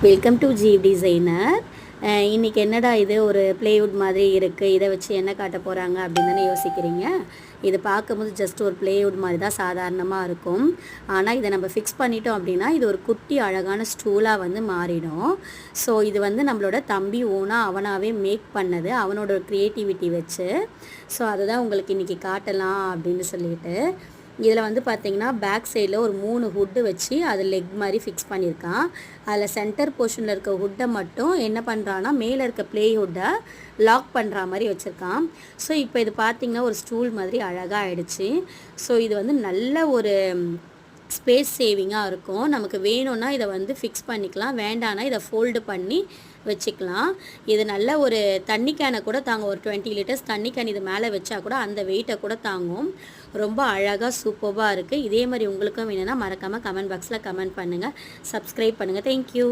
Welcome to Jeev designer. இன்றைக்கி என்னடா இது ஒரு ப்ளேவுட் மாதிரி இருக்குது, இதை வச்சு என்ன காட்ட போகிறாங்க அப்படின்னு தானே யோசிக்கிறீங்க. இது பார்க்கும்போது ஜஸ்ட் ஒரு ப்ளேவுட் மாதிரி தான் சாதாரணமாக இருக்கும். ஆனால் இதை நம்ம ஃபிக்ஸ் பண்ணிட்டோம் அப்படின்னா இது ஒரு குட்டி அழகான ஸ்டூலாக வந்து மாறிடும். ஸோ இது வந்து நம்மளோட தம்பி ஓனாக அவனாகவே மேக் பண்ணது, அவனோட க்ரியேட்டிவிட்டி வச்சு. ஸோ அதை தான் உங்களுக்கு இன்றைக்கி காட்டலாம் அப்படின்னு சொல்லிட்டு. இதில் வந்து பார்த்திங்கன்னா பேக் சைடில் ஒரு 3 ஹுட்டு வச்சு அது லெக் மாதிரி ஃபிக்ஸ் பண்ணியிருக்கான். அதில் சென்டர் போர்ஷனில் இருக்க ஹுட்டை மட்டும் என்ன பண்ணுறான்னா மேலே இருக்க ப்ளே ஹுட்டை லாக் பண்ணுற மாதிரி வச்சுருக்கான். ஸோ இப்போ இது பார்த்திங்கன்னா ஒரு ஸ்டூல் மாதிரி அழகாக ஆகிடுச்சு. ஸோ இது வந்து நல்ல ஒரு ஸ்பேஸ் சேவிங்காக இருக்கும். நமக்கு வேணும்னா இதை வந்து ஃபிக்ஸ் பண்ணிக்கலாம், வேண்டானா இதை ஃபோல்டு பண்ணி வச்சுக்கலாம். இது நல்ல ஒரு தண்ணி கேனை கூட தாங்கும். ஒரு 20 லிட்டர்ஸ் தண்ணி கேன் இது மேலே வச்சா கூட அந்த வெயிட்டை கூட தாங்கும். ரொம்ப அழகாக சூப்பராக இருக்குது. இதே மாதிரி உங்களுக்கும் வேணும்னா மறக்காமல் கமெண்ட் பாக்ஸில் கமெண்ட் பண்ணுங்கள், சப்ஸ்கிரைப் பண்ணுங்கள். தேங்க்யூ.